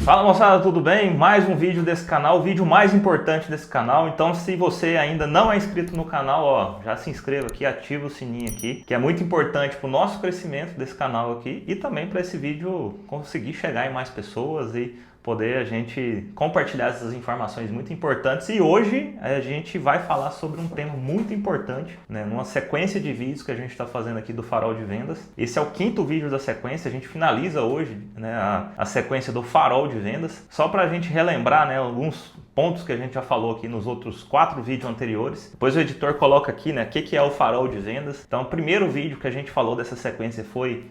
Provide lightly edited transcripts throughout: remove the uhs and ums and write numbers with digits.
Fala moçada, tudo bem? Mais um vídeo desse canal, o vídeo mais importante desse canal. Então se você ainda não é inscrito no canal, ó, já se inscreva aqui, ativa o sininho aqui, que é muito importante para o nosso crescimento desse canal aqui e também para esse vídeo conseguir chegar em mais pessoas e poder a gente compartilhar essas informações muito importantes. E hoje a gente vai falar sobre um tema muito importante, né? Numa sequência de vídeos que a gente está fazendo aqui do Farol de Vendas. Esse é o quinto vídeo da sequência, a gente finaliza hoje, né, a sequência do Farol de Vendas. Só para a gente relembrar, né, alguns pontos que a gente já falou aqui nos outros 4 vídeos anteriores. Depois o editor coloca aqui, né, o que é o Farol de Vendas. Então o primeiro vídeo que a gente falou dessa sequência foi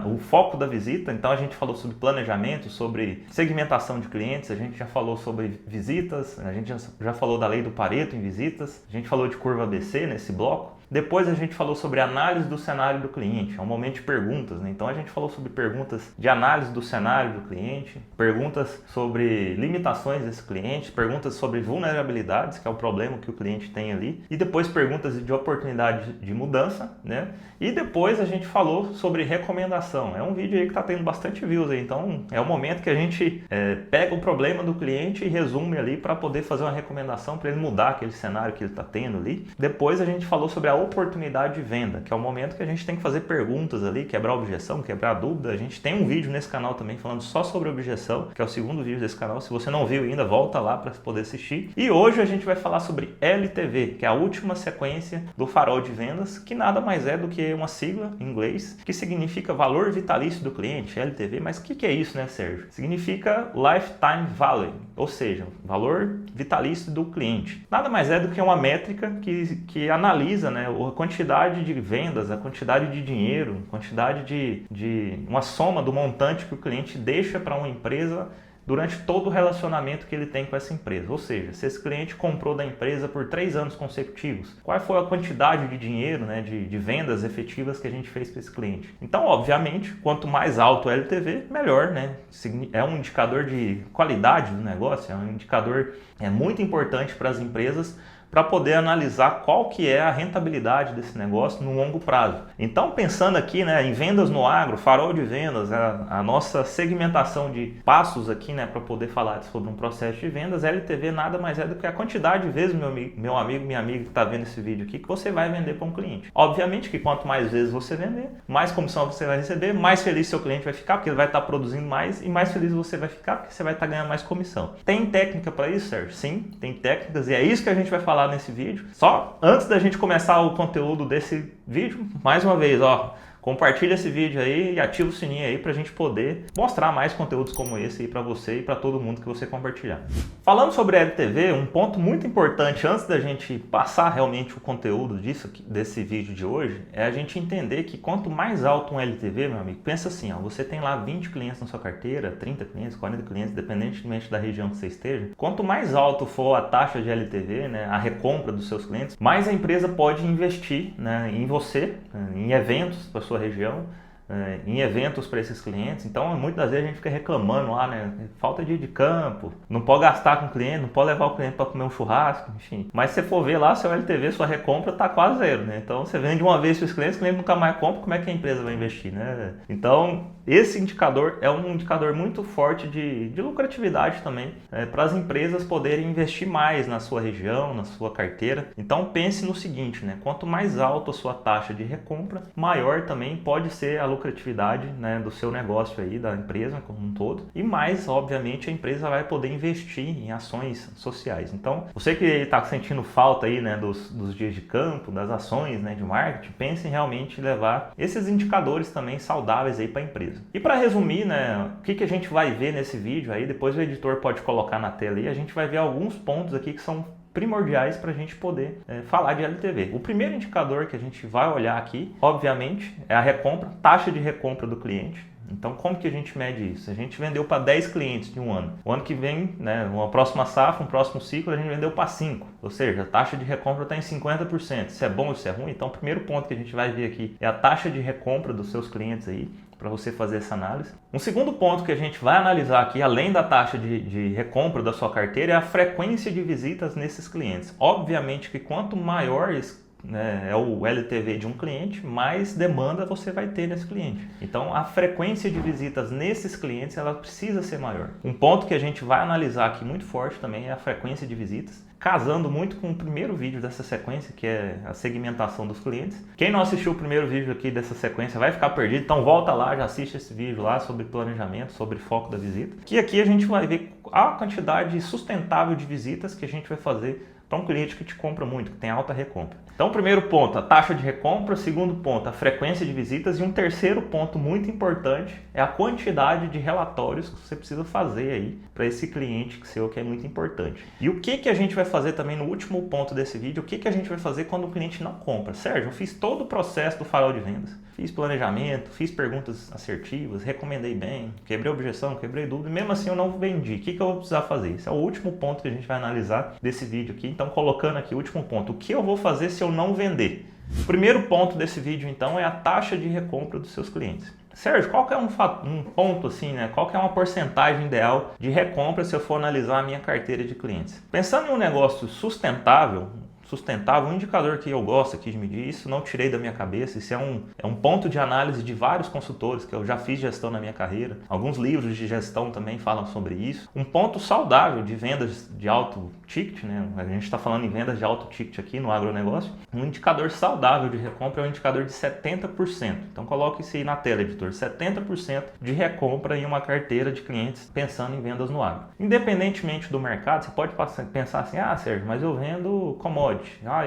o foco da visita. Então a gente falou sobre planejamento, sobre segmentação de clientes, a gente já falou sobre visitas, a gente já falou da lei do Pareto em visitas, a gente falou de curva ABC nesse bloco. Depois a gente falou sobre análise do cenário do cliente, é um momento de perguntas, né? Então a gente falou sobre perguntas de análise do cenário do cliente, perguntas sobre limitações desse cliente, perguntas sobre vulnerabilidades, que é o problema que o cliente tem ali, e depois perguntas de oportunidade de mudança, né? E depois a gente falou sobre recomendação. É um vídeo aí que está tendo bastante views aí, então é o momento que a gente pega o problema do cliente e resume ali para poder fazer uma recomendação para ele mudar aquele cenário que ele está tendo ali. Depois a gente falou sobre a oportunidade de venda, que é o momento que a gente tem que fazer perguntas ali, quebrar objeção, quebrar dúvida. A gente tem um vídeo nesse canal também falando só sobre objeção, que é o segundo vídeo desse canal. Se você não viu ainda, volta lá para poder assistir. E hoje a gente vai falar sobre LTV, que é a última sequência do Farol de Vendas, que nada mais é do que uma sigla em inglês, que significa valor vitalício do cliente, LTV. Mas o que é isso, né, Sérgio? Significa Lifetime Value, ou seja, valor vitalício do cliente. Nada mais é do que uma métrica que analisa, né, a quantidade de vendas, a quantidade de dinheiro, a quantidade de uma soma do montante que o cliente deixa para uma empresa durante todo o relacionamento que ele tem com essa empresa. Ou seja, se esse cliente comprou da empresa por 3 anos consecutivos, qual foi a quantidade de dinheiro, né, de vendas efetivas que a gente fez para esse cliente? Então, obviamente, quanto mais alto o LTV, melhor, né? É um indicador de qualidade do negócio, é um indicador muito importante para as empresas para poder analisar qual que é a rentabilidade desse negócio no longo prazo. Então, pensando aqui, né, em vendas no agro, Farol de Vendas, a nossa segmentação de passos aqui, né, para poder falar sobre um processo de vendas, LTV nada mais é do que a quantidade de vezes, meu amigo, minha amiga que está vendo esse vídeo aqui, que você vai vender para um cliente. Obviamente que quanto mais vezes você vender, mais comissão você vai receber, mais feliz seu cliente vai ficar, porque ele vai estar produzindo mais, e mais feliz você vai ficar, porque você vai estar ganhando mais comissão. Tem técnica para isso, Sérgio? Sim, tem técnicas, e é isso que a gente vai falar nesse vídeo. Só antes da gente começar o conteúdo desse vídeo, mais uma vez, ó, compartilha esse vídeo aí e ativa o sininho aí pra gente poder mostrar mais conteúdos como esse aí pra você e pra todo mundo que você compartilhar. Falando sobre LTV, um ponto muito importante antes da gente passar realmente o conteúdo desse vídeo de hoje, é a gente entender que quanto mais alto um LTV, meu amigo, pensa assim, ó, você tem lá 20 clientes na sua carteira, 30 clientes, 40 clientes, independentemente da região que você esteja, quanto mais alto for a taxa de LTV, né, a recompra dos seus clientes, mais a empresa pode investir, né, em você, em eventos para sua região, em eventos para esses clientes. Então muitas das vezes a gente fica reclamando lá, né, falta de campo, não pode gastar com o cliente, não pode levar o cliente para comer um churrasco, enfim. Mas se você for ver lá, seu LTV, sua recompra tá quase zero, né? Então você vende uma vez para os clientes, o cliente nunca mais compra, como é que a empresa vai investir, né? Então esse indicador é um indicador muito forte de lucratividade também, para as empresas poderem investir mais na sua região, na sua carteira. Então pense no seguinte, né, quanto mais alta a sua taxa de recompra, maior também pode ser a lucratividade, né, do seu negócio aí, da empresa como um todo, e mais, obviamente, a empresa vai poder investir em ações sociais. Então, você que está sentindo falta aí, né, dos dias de campo, das ações, né, de marketing, pense em realmente levar esses indicadores também saudáveis aí para a empresa. E para resumir, né, o que a gente vai ver nesse vídeo aí, depois o editor pode colocar na tela aí, a gente vai ver alguns pontos aqui que são primordiais para a gente poder falar de LTV. O primeiro indicador que a gente vai olhar aqui, obviamente, é a recompra, taxa de recompra do cliente. Então, como que a gente mede isso? A gente vendeu para 10 clientes em um ano. O ano que vem, né, uma próxima safra, um próximo ciclo, a gente vendeu para 5. Ou seja, a taxa de recompra está em 50%. Isso é bom ou isso é ruim? Então, o primeiro ponto que a gente vai ver aqui é a taxa de recompra dos seus clientes aí, para você fazer essa análise. Um segundo ponto que a gente vai analisar aqui, além da taxa de recompra da sua carteira, é a frequência de visitas nesses clientes. Obviamente que quanto maior né, é o LTV de um cliente, mais demanda você vai ter nesse cliente. Então a frequência de visitas nesses clientes ela precisa ser maior. Um ponto que a gente vai analisar aqui muito forte também é a frequência de visitas, casando muito com o primeiro vídeo dessa sequência, que é a segmentação dos clientes. Quem não assistiu o primeiro vídeo aqui dessa sequência vai ficar perdido, então volta lá, já assiste esse vídeo lá sobre planejamento, sobre foco da visita, que aqui a gente vai ver a quantidade sustentável de visitas que a gente vai fazer para um cliente que te compra muito, que tem alta recompra. Então, primeiro ponto, a taxa de recompra. Segundo ponto, a frequência de visitas. E um terceiro ponto muito importante é a quantidade de relatórios que você precisa fazer aí para esse cliente seu, que é muito importante. E o que a gente vai fazer também no último ponto desse vídeo, o que a gente vai fazer quando o cliente não compra? Sérgio, eu fiz todo o processo do farol de vendas. Fiz planejamento, fiz perguntas assertivas, recomendei bem, quebrei objeção, quebrei dúvida, e mesmo assim eu não vendi. O que eu vou precisar fazer? Esse é o último ponto que a gente vai analisar desse vídeo aqui. Então, colocando aqui o último ponto, o que eu vou fazer se eu não vender? O primeiro ponto desse vídeo, então, é a taxa de recompra dos seus clientes. Sérgio, qual que é um ponto assim, né? Qual que é uma porcentagem ideal de recompra se eu for analisar a minha carteira de clientes? Pensando em um negócio sustentável, um indicador que eu gosto aqui de medir, isso não tirei da minha cabeça, isso é um ponto de análise de vários consultores, que eu já fiz gestão na minha carreira, alguns livros de gestão também falam sobre isso. Um ponto saudável de vendas de alto ticket, né? A gente está falando em vendas de alto ticket aqui no agronegócio, um indicador saudável de recompra é um indicador de 70%. Então coloque isso aí na tela, editor, 70% de recompra em uma carteira de clientes pensando em vendas no agro. Independentemente do mercado, você pode pensar assim, Sérgio, mas eu vendo commodity,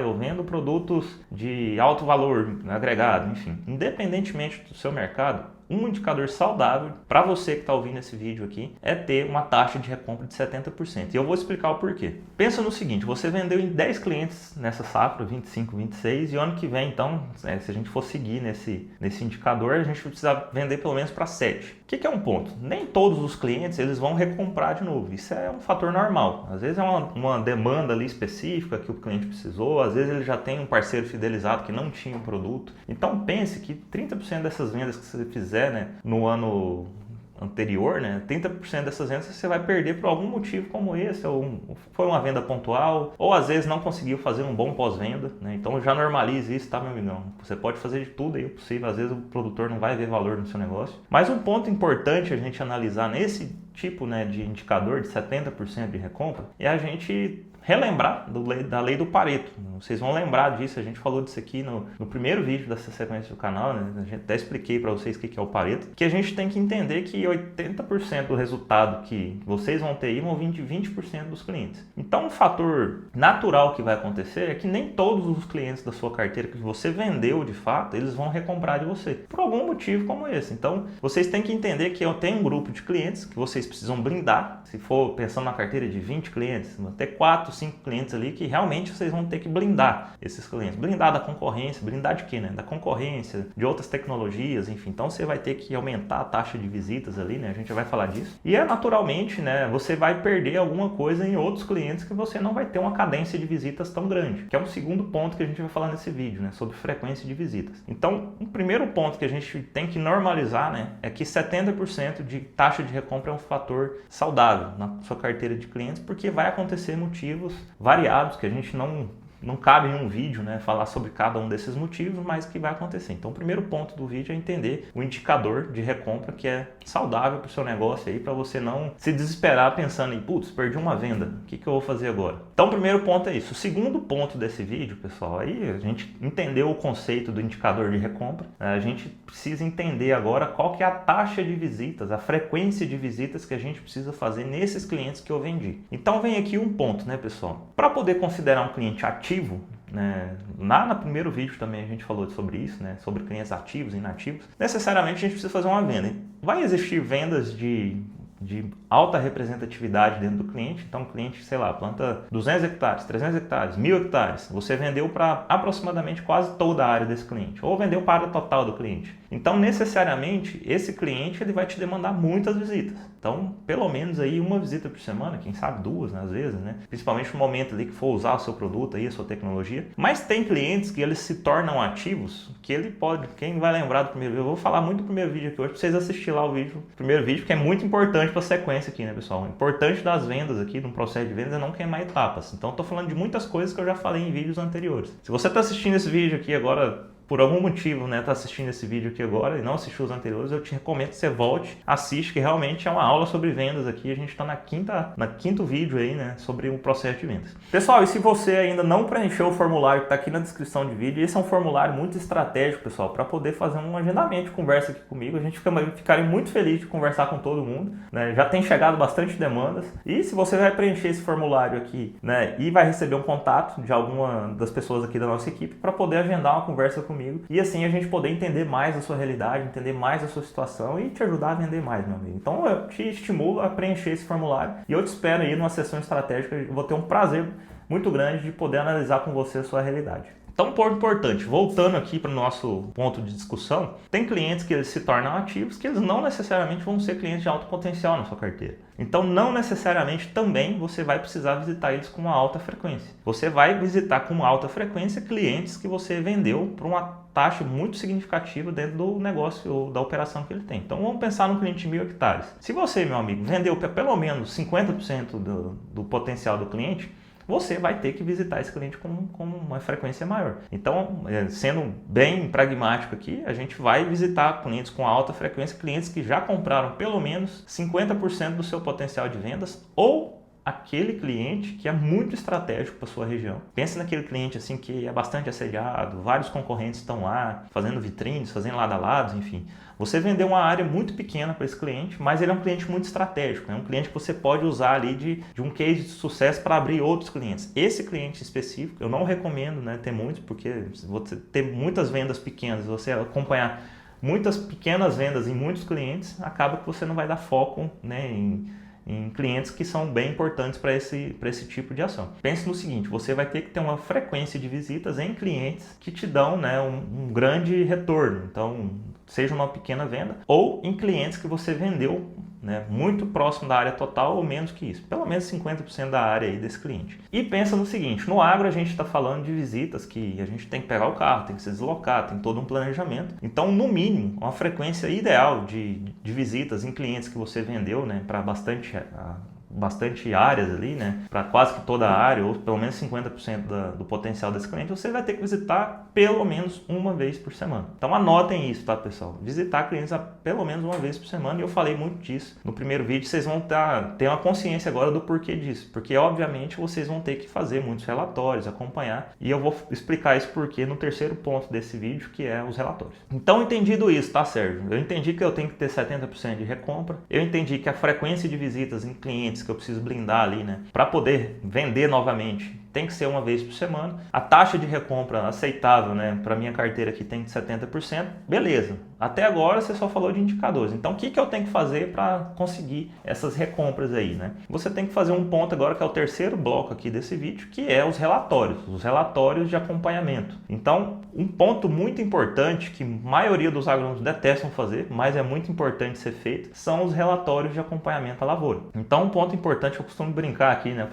eu vendo produtos de alto valor agregado, enfim. Independentemente do seu mercado, um indicador saudável para você que está ouvindo esse vídeo aqui é ter uma taxa de recompra de 70%. E eu vou explicar o porquê. Pensa no seguinte, você vendeu em 10 clientes nessa safra, 25, 26, e ano que vem, então, se a gente for seguir nesse indicador, a gente precisa vender pelo menos para 7. O que é um ponto? Nem todos os clientes eles vão recomprar de novo. Isso é um fator normal. Às vezes é uma demanda ali específica que o cliente precisou, às vezes ele já tem um parceiro fidelizado que não tinha o produto. Então pense que 30% dessas vendas que você fizer no ano anterior, 30% dessas vendas você vai perder por algum motivo como esse, ou foi uma venda pontual, ou às vezes não conseguiu fazer um bom pós-venda, então já normalize isso, tá, meu amigão? Você pode fazer de tudo aí possível, às vezes o produtor não vai ver valor no seu negócio. Mas um ponto importante a gente analisar nesse tipo de indicador de 70% de recompra é a gente relembrar da lei do Pareto. Vocês vão lembrar disso, a gente falou disso aqui no primeiro vídeo dessa sequência do canal, A gente até expliquei para vocês o que é o Pareto, que a gente tem que entender que 80% do resultado que vocês vão ter aí vão vir de 20% dos clientes. Então, um fator natural que vai acontecer é que nem todos os clientes da sua carteira que você vendeu de fato, eles vão recomprar de você, por algum motivo como esse. Então, vocês têm que entender que eu tenho um grupo de clientes que vocês precisam blindar. Se for pensando na carteira de 20 clientes, vão ter 4, 5 clientes ali que realmente vocês vão ter que blindar esses clientes. Blindar da concorrência, blindar de quê, Da concorrência, de outras tecnologias, enfim. Então você vai ter que aumentar a taxa de visitas ali, A gente já vai falar disso. E naturalmente, você vai perder alguma coisa em outros clientes que você não vai ter uma cadência de visitas tão grande, que é um segundo ponto que a gente vai falar nesse vídeo, sobre frequência de visitas. Então, o primeiro ponto que a gente tem que normalizar, é que 70% de taxa de recompra é um fator saudável na sua carteira de clientes, porque vai acontecer motivos variados que a gente não cabe em um vídeo, falar sobre cada um desses motivos, mas que vai acontecer. Então, o primeiro ponto do vídeo é entender o indicador de recompra que é saudável para o seu negócio aí, para você não se desesperar pensando em, putz, perdi uma venda, o que eu vou fazer agora? Então, o primeiro ponto é isso. O segundo ponto desse vídeo, pessoal, aí a gente entendeu o conceito do indicador de recompra, a gente precisa entender agora qual que é a taxa de visitas, a frequência de visitas que a gente precisa fazer nesses clientes que eu vendi. Então, vem aqui um ponto, pessoal? Para poder considerar um cliente ativo, lá no primeiro vídeo também a gente falou sobre isso, sobre clientes ativos e inativos, necessariamente a gente precisa fazer uma venda. Vai existir vendas de alta representatividade dentro do cliente, então o cliente, planta 200 hectares, 300 hectares, 1000 hectares, você vendeu para aproximadamente quase toda a área desse cliente, ou vendeu para a área total do cliente. Então, necessariamente, esse cliente ele vai te demandar muitas visitas. Então, pelo menos aí uma visita por semana, quem sabe duas, né, às vezes, né? Principalmente no momento ali que for usar o seu produto aí, a sua tecnologia. Mas tem clientes que eles se tornam ativos, que ele pode, quem vai lembrar do primeiro vídeo, eu vou falar muito do primeiro vídeo aqui hoje, para vocês assistirem lá o vídeo, primeiro vídeo, que é muito importante para a sequência aqui, né, pessoal? O importante das vendas aqui, no processo de vendas, é não queimar etapas. Então, eu tô falando de muitas coisas que eu já falei em vídeos anteriores. Se você está assistindo esse vídeo aqui agora, por algum motivo, né, tá assistindo esse vídeo aqui agora e não assistiu os anteriores, eu te recomendo que você volte, assiste, que realmente é uma aula sobre vendas aqui. A gente está na quinto vídeo aí, né, sobre o processo de vendas. Pessoal, e se você ainda não preencheu o formulário que está aqui na descrição de vídeo, esse é um formulário muito estratégico, pessoal, para poder fazer um agendamento de conversa aqui comigo. A gente ficaria muito feliz de conversar com todo mundo, né? Já tem chegado bastante demandas. E se você vai preencher esse formulário aqui, né, e vai receber um contato de alguma das pessoas aqui da nossa equipe para poder agendar uma conversa comigo. E assim a gente poder entender mais a sua realidade, entender mais a sua situação e te ajudar a vender mais, meu amigo. Então eu te estimulo a preencher esse formulário e eu te espero aí numa sessão estratégica. Eu vou ter um prazer muito grande de poder analisar com você a sua realidade. Então, ponto importante, voltando aqui para o nosso ponto de discussão, tem clientes que eles se tornam ativos que eles não necessariamente vão ser clientes de alto potencial na sua carteira. Então, não necessariamente também você vai precisar visitar eles com uma alta frequência. Você vai visitar com alta frequência clientes que você vendeu por uma taxa muito significativa dentro do negócio ou da operação que ele tem. Então, vamos pensar num cliente de 1.000 hectares. Se você, meu amigo, vendeu pelo menos 50% do potencial do cliente, você vai ter que visitar esse cliente com uma frequência maior. Então, sendo bem pragmático aqui, a gente vai visitar clientes com alta frequência, clientes que já compraram pelo menos 50% do seu potencial de vendas ou aquele cliente que é muito estratégico para sua região. Pense naquele cliente assim que é bastante assediado, vários concorrentes estão lá, fazendo vitrines, fazendo lado a lado, enfim. Você vendeu uma área muito pequena para esse cliente, mas ele é um cliente muito estratégico, é um cliente que você pode usar ali de um case de sucesso para abrir outros clientes. Esse cliente específico, eu não recomendo, né, ter muitos, porque você ter muitas vendas pequenas, você acompanhar muitas pequenas vendas em muitos clientes, acaba que você não vai dar foco, né, em clientes que são bem importantes para esse tipo de ação. Pense no seguinte, você vai ter que ter uma frequência de visitas em clientes que te dão, né, um grande retorno. Então, seja uma pequena venda ou em clientes que você vendeu, né, muito próximo da área total ou menos que isso. Pelo menos 50% da área aí desse cliente. E pensa no seguinte, no agro a gente está falando de visitas que a gente tem que pegar o carro, tem que se deslocar, tem todo um planejamento. Então, no mínimo, uma frequência ideal de visitas em clientes que você vendeu, né, para bastante áreas ali, né, para quase que toda a área, ou pelo menos 50% do potencial desse cliente, você vai ter que visitar pelo menos uma vez por semana. Então anotem isso, tá, pessoal? Visitar clientes pelo menos uma vez por semana, e eu falei muito disso no primeiro vídeo. Vocês vão ter uma consciência agora do porquê disso, porque obviamente vocês vão ter que fazer muitos relatórios, acompanhar, e eu vou explicar isso porque no terceiro ponto desse vídeo, que é os relatórios. Então, entendido isso, tá, Sérgio? Eu entendi que eu tenho que ter 70% de recompra, eu entendi que a frequência de visitas em clientes que eu preciso blindar ali, né, para poder vender novamente, tem que ser uma vez por semana. A taxa de recompra aceitável, né, para minha carteira aqui tem de 70%. Beleza. Até agora você só falou de indicadores. Então, o que eu tenho que fazer para conseguir essas recompras aí, né? Você tem que fazer um ponto agora que é o terceiro bloco aqui desse vídeo, que é os relatórios de acompanhamento. Então, um ponto muito importante que a maioria dos agrônomos detestam fazer, mas é muito importante ser feito, são os relatórios de acompanhamento à lavoura. Então, um ponto importante, eu costumo brincar aqui, né,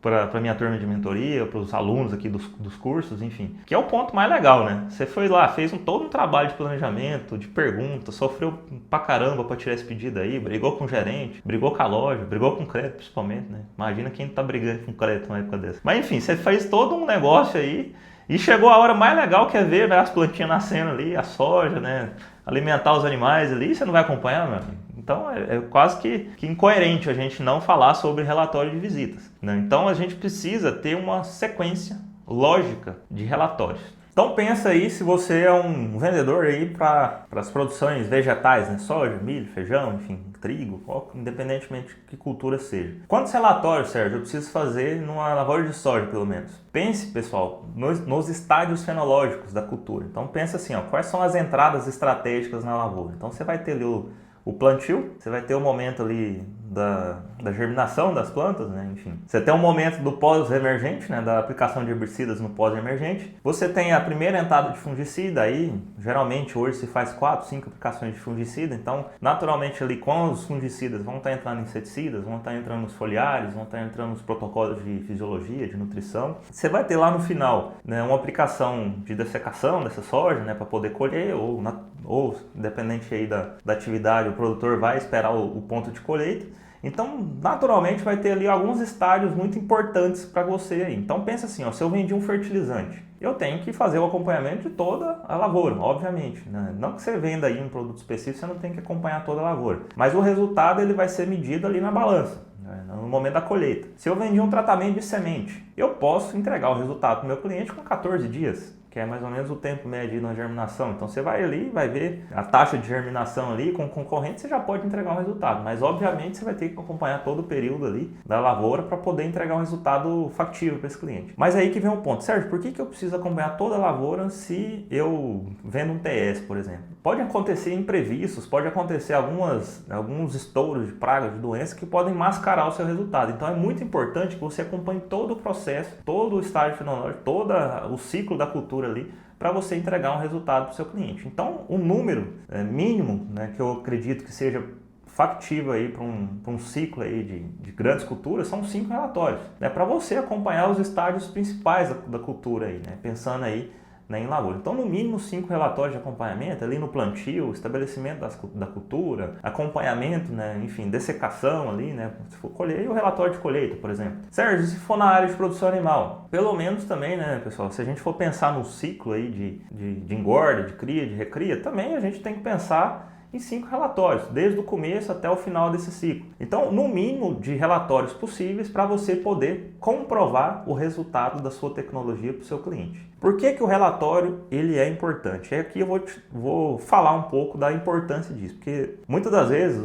para minha turma de mentoria, para os alunos aqui dos cursos, enfim, que é o ponto mais legal, né? Você foi lá, fez todo um trabalho de planejamento, de perguntas, sofreu pra caramba para tirar esse pedido aí, brigou com o gerente, brigou com a loja, brigou com o crédito principalmente, né? Imagina quem tá brigando com crédito numa época dessa. Mas enfim, você fez todo um negócio aí e chegou a hora mais legal que é ver, né, as plantinhas nascendo ali, a soja, né? Alimentar os animais ali, você não vai acompanhar, meu amigo? Então é quase que incoerente a gente não falar sobre relatório de visitas, né? Então a gente precisa ter uma sequência lógica de relatórios. Então pensa aí se você é um vendedor aí para as produções vegetais, né? Soja, milho, feijão, enfim, trigo, independentemente de que cultura seja. Quantos relatórios, Sérgio, eu preciso fazer numa lavoura de soja, pelo menos? Pense, pessoal, nos estádios fenológicos da cultura. Então pensa assim, ó, quais são as entradas estratégicas na lavoura? Então você vai ter ali o plantio, você vai ter o momento ali da germinação das plantas, né? Enfim, você tem um momento do pós-emergente, né? Da aplicação de herbicidas no pós-emergente. Você tem a primeira entrada de fungicida, aí geralmente hoje se faz 4, 5 aplicações de fungicida, então naturalmente ali com os fungicidas vão estar entrando inseticidas, vão estar entrando nos foliares, vão estar entrando nos protocolos de fisiologia, de nutrição. Você vai ter lá no final, né, uma aplicação de dessecação dessa soja, né, para poder colher, ou independente aí da atividade, o produtor vai esperar o ponto de colheita. Então, naturalmente, vai ter ali alguns estágios muito importantes para você aí. Então, pensa assim, ó, se eu vendi um fertilizante, eu tenho que fazer o acompanhamento de toda a lavoura, obviamente, né? Não que você venda aí um produto específico, você não tem que acompanhar toda a lavoura. Mas o resultado ele vai ser medido ali na balança, né, no momento da colheita. Se eu vendi um tratamento de semente, eu posso entregar o resultado para o meu cliente com 14 dias. Que é mais ou menos o tempo médio na germinação. Então você vai ali, vai ver a taxa de germinação ali, com concorrente você já pode entregar um resultado. Mas obviamente você vai ter que acompanhar todo o período ali da lavoura para poder entregar um resultado factível para esse cliente. Mas aí que vem o ponto, Sérgio, por que eu preciso acompanhar toda a lavoura se eu vendo um TS, por exemplo? Pode acontecer imprevistos, pode acontecer alguns estouros de pragas, de doenças que podem mascarar o seu resultado. Então é muito importante que você acompanhe todo o processo, todo o estágio fenológico, todo o ciclo da cultura ali, para você entregar um resultado para o seu cliente. Então, o número mínimo, né, que eu acredito que seja factível aí para um ciclo aí de grandes culturas são 5 relatórios, né, para você acompanhar os estágios principais da cultura aí, né, pensando aí, né, em lavoura. Então, no mínimo 5 relatórios de acompanhamento ali no plantio, estabelecimento da cultura, acompanhamento, né, enfim, dessecação ali, né, se for colher, e o relatório de colheita, por exemplo. Sérgio, se for na área de produção animal, pelo menos também, né, pessoal, se a gente for pensar no ciclo aí de engorda, de cria, de recria, também a gente tem que pensar em 5 relatórios, desde o começo até o final desse ciclo. Então, no mínimo de relatórios possíveis para você poder comprovar o resultado da sua tecnologia para o seu cliente. Por que o relatório ele é importante? Aqui eu vou falar um pouco da importância disso, porque muitas das vezes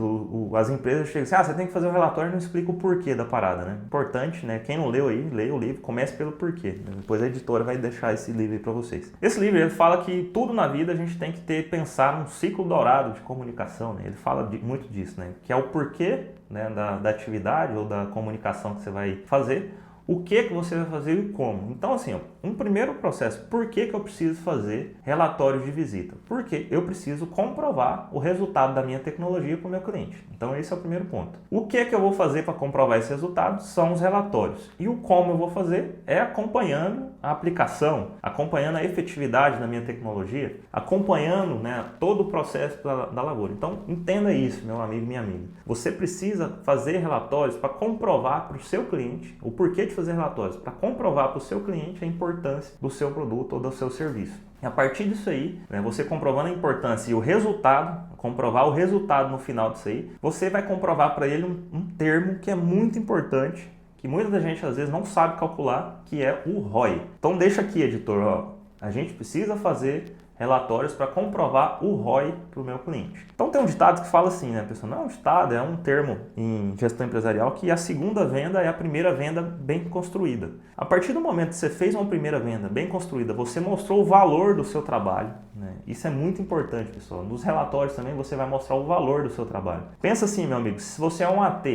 as empresas chegam assim, você tem que fazer um relatório e não explica o porquê da parada, né? Importante, né? Quem não leu aí, leia o livro, comece pelo porquê. Depois a editora vai deixar esse livro aí para vocês. Esse livro ele fala que tudo na vida a gente tem que pensar num ciclo dourado de comunicação, né? Ele fala muito disso, né? Que é o porquê, né, da atividade ou da comunicação que você vai fazer, o que você vai fazer e como. Então, assim, ó, um primeiro processo, por que eu preciso fazer relatórios de visita? Porque eu preciso comprovar o resultado da minha tecnologia para o meu cliente. Então, esse é o primeiro ponto. O que eu vou fazer para comprovar esse resultado são os relatórios. E o como eu vou fazer é acompanhando a aplicação, acompanhando a efetividade da minha tecnologia, acompanhando, né, todo o processo da lavoura. Então, entenda isso, meu amigo e minha amiga. Você precisa fazer relatórios para comprovar para o seu cliente o porquê de fazer relatórios, para comprovar para o seu cliente a importância do seu produto ou do seu serviço. E a partir disso aí, né, você comprovando a importância e o resultado, comprovar o resultado no final disso aí, você vai comprovar para ele um termo que é muito importante, que muita gente às vezes não sabe calcular, que é o ROI. Então deixa aqui, editor, ó, a gente precisa fazer relatórios para comprovar o ROI para o meu cliente. Então tem um ditado que fala assim, né, pessoal? Não é um ditado, é um termo em gestão empresarial que a segunda venda é a primeira venda bem construída. A partir do momento que você fez uma primeira venda bem construída, você mostrou o valor do seu trabalho, né? Isso é muito importante, pessoal. Nos relatórios também você vai mostrar o valor do seu trabalho. Pensa assim, meu amigo, se você é um AT,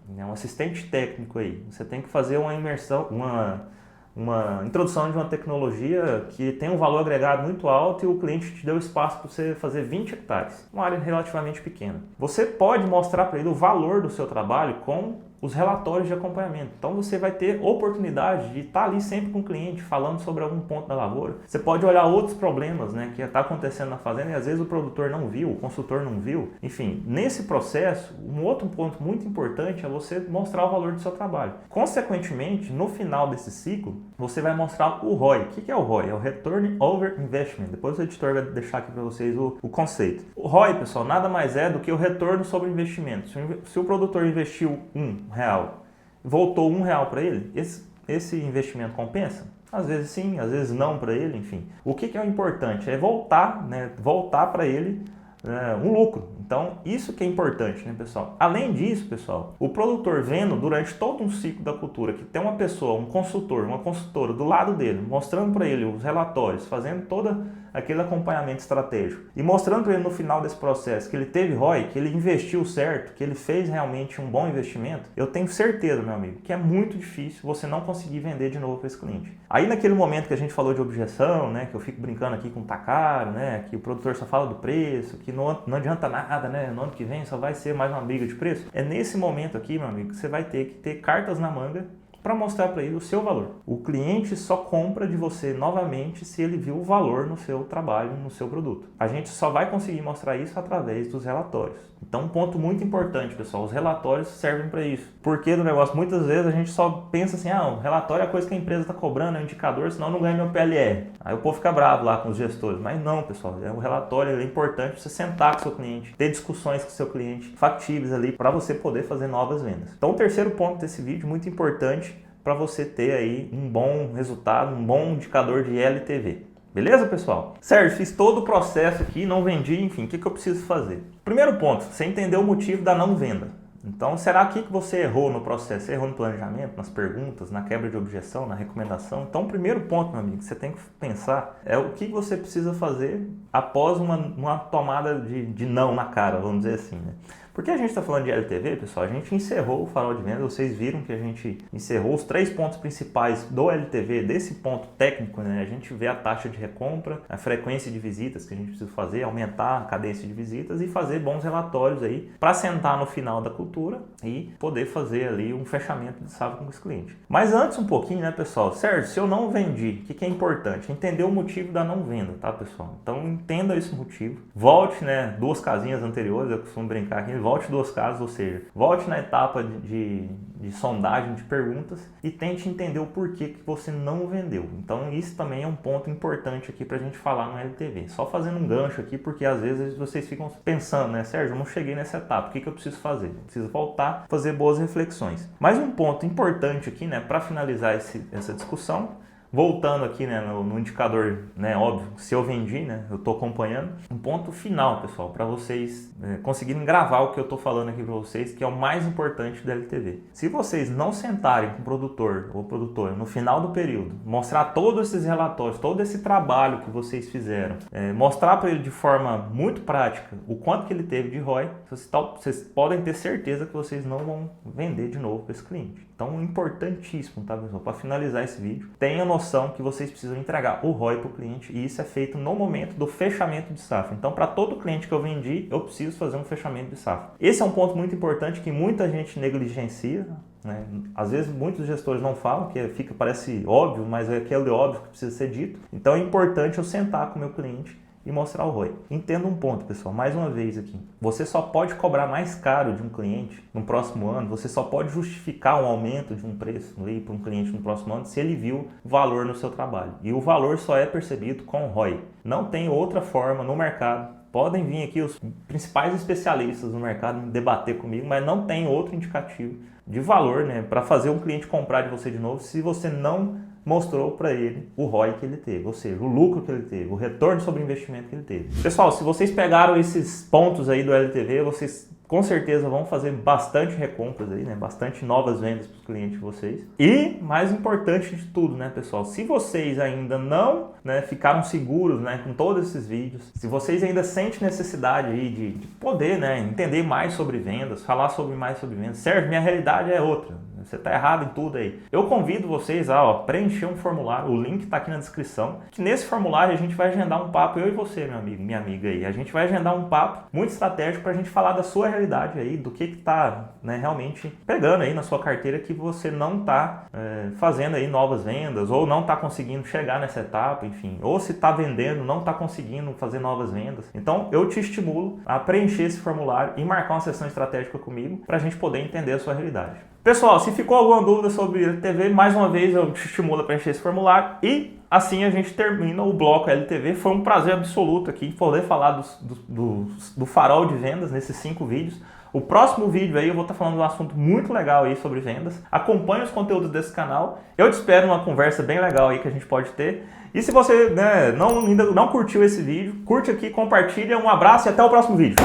né, um assistente técnico aí, você tem que fazer uma imersão, uma introdução de uma tecnologia que tem um valor agregado muito alto e o cliente te deu espaço para você fazer 20 hectares, uma área relativamente pequena. Você pode mostrar para ele o valor do seu trabalho com os relatórios de acompanhamento. Então você vai ter oportunidade de estar ali sempre com o cliente, falando sobre algum ponto da lavoura. Você pode olhar outros problemas, né, que está acontecendo na fazenda e às vezes o produtor não viu, o consultor não viu. Enfim, nesse processo, um outro ponto muito importante é você mostrar o valor do seu trabalho. Consequentemente, no final desse ciclo, você vai mostrar o ROI. O que é o ROI? É o Return Over Investment. Depois o editor vai deixar aqui para vocês o conceito. O ROI, pessoal, nada mais é do que o retorno sobre o investimento. Se o produtor investiu R$1, voltou R$1 para ele, esse investimento compensa? Às vezes sim, às vezes não para ele, enfim. O que é o importante? É voltar para ele um lucro. Então, isso que é importante, né, pessoal? Além disso, pessoal, o produtor vendo durante todo um ciclo da cultura que tem uma pessoa, um consultor, uma consultora do lado dele, mostrando para ele os relatórios, fazendo toda aquele acompanhamento estratégico e mostrando para ele no final desse processo que ele teve ROI, que ele investiu certo, que ele fez realmente um bom investimento, eu tenho certeza, meu amigo, que é muito difícil você não conseguir vender de novo para esse cliente. Aí naquele momento que a gente falou de objeção, né, que eu fico brincando aqui com tá caro, né, que o produtor só fala do preço, que não adianta nada, né, no ano que vem só vai ser mais uma briga de preço. É nesse momento aqui, meu amigo, que você vai ter que ter cartas na manga para mostrar para ele o seu valor. O cliente só compra de você novamente se ele viu o valor no seu trabalho, no seu produto. A gente só vai conseguir mostrar isso através dos relatórios. Então, um ponto muito importante, pessoal, os relatórios servem para isso. Porque do negócio, muitas vezes a gente só pensa assim, o relatório é a coisa que a empresa está cobrando, é um indicador, senão eu não ganho meu PLR. Aí o povo fica bravo lá com os gestores. Mas não, pessoal, o relatório é importante você sentar com o seu cliente, ter discussões com o seu cliente, factíveis ali, para você poder fazer novas vendas. Então, o terceiro ponto desse vídeo, muito importante, para você ter aí um bom resultado, um bom indicador de LTV. Beleza, pessoal? Sérgio, fiz todo o processo aqui, não vendi, enfim, o que eu preciso fazer? Primeiro ponto, você entendeu o motivo da não venda. Então, será que você errou no processo? Você errou no planejamento, nas perguntas, na quebra de objeção, na recomendação? Então, o primeiro ponto, meu amigo, que você tem que pensar é o que você precisa fazer após uma tomada de não na cara, vamos dizer assim, né? Porque a gente está falando de LTV, pessoal, a gente encerrou o farol de venda, vocês viram que a gente encerrou os 3 pontos principais do LTV, desse ponto técnico, né? A gente vê a taxa de recompra, a frequência de visitas que a gente precisa fazer, aumentar a cadência de visitas e fazer bons relatórios aí para sentar no final da cultura e poder fazer ali um fechamento de safra com os clientes. Mas antes um pouquinho, né, pessoal? Sérgio, se eu não vendi, o que é importante? Entender o motivo da não venda, tá, pessoal? Então entenda esse motivo. Volte, né, 2 casinhas anteriores, eu costumo brincar aqui, volte 2 casos, ou seja, volte na etapa de sondagem de perguntas e tente entender o porquê que você não vendeu. Então isso também é um ponto importante aqui para a gente falar no LTV. Só fazendo um gancho aqui, porque às vezes vocês ficam pensando, né, Sérgio, eu não cheguei nessa etapa, o que eu preciso fazer? Eu preciso voltar, fazer boas reflexões. Mas um ponto importante aqui, né, para finalizar essa discussão, voltando aqui, né, no indicador, né, óbvio, se eu vendi, né, eu estou acompanhando. Um ponto final, pessoal, para vocês conseguirem gravar o que eu estou falando aqui para vocês, que é o mais importante do LTV. Se vocês não sentarem com o produtor ou produtora no final do período, mostrar todos esses relatórios, todo esse trabalho que vocês fizeram, mostrar para ele de forma muito prática o quanto que ele teve de ROI, vocês podem ter certeza que vocês não vão vender de novo para esse cliente. Então, importantíssimo, tá, pessoal? Para finalizar esse vídeo, tenha noção que vocês precisam entregar o ROI para o cliente e isso é feito no momento do fechamento de safra. Então, para todo cliente que eu vendi, eu preciso fazer um fechamento de safra. Esse é um ponto muito importante que muita gente negligencia, né? Às vezes, muitos gestores não falam, que parece óbvio, mas é aquele óbvio que precisa ser dito. Então, é importante eu sentar com o meu cliente e mostrar o ROI. Entenda um ponto, pessoal, mais uma vez aqui. Você só pode cobrar mais caro de um cliente no próximo ano, você só pode justificar um aumento de um preço para um cliente no próximo ano se ele viu valor no seu trabalho. E o valor só é percebido com o ROI. Não tem outra forma no mercado. Podem vir aqui os principais especialistas no mercado debater comigo, mas não tem outro indicativo de valor, né, para fazer um cliente comprar de você de novo se você não mostrou para ele o ROI que ele teve, ou seja, o lucro que ele teve, o retorno sobre o investimento que ele teve. Pessoal, se vocês pegaram esses pontos aí do LTV, vocês com certeza vão fazer bastante recompras aí, né? Bastante novas vendas para os clientes de vocês. E, mais importante de tudo, né, pessoal? Se vocês ainda não, né, ficaram seguros, né, com todos esses vídeos, se vocês ainda sentem necessidade aí de poder, né, entender mais sobre vendas, falar mais sobre vendas, Sérgio, minha realidade é outra. Você está errado em tudo aí. Eu convido vocês a preencher um formulário, o link está aqui na descrição, que nesse formulário a gente vai agendar um papo, eu e você, meu amigo, minha amiga aí. A gente vai agendar um papo muito estratégico para a gente falar da sua realidade aí, do que está, né, realmente pegando aí na sua carteira que você não está fazendo aí novas vendas, ou não está conseguindo chegar nessa etapa, enfim. Ou se está vendendo, não está conseguindo fazer novas vendas. Então, eu te estimulo a preencher esse formulário e marcar uma sessão estratégica comigo para a gente poder entender a sua realidade. Pessoal, se ficou alguma dúvida sobre LTV, mais uma vez eu te estimulo a preencher esse formulário e assim a gente termina o bloco LTV. Foi um prazer absoluto aqui poder falar do farol de vendas nesses 5 vídeos. O próximo vídeo aí eu vou estar falando de um assunto muito legal aí sobre vendas. Acompanhe os conteúdos desse canal. Eu te espero numa conversa bem legal aí que a gente pode ter. E se você, né, ainda não curtiu esse vídeo, curte aqui, compartilha. Um abraço e até o próximo vídeo.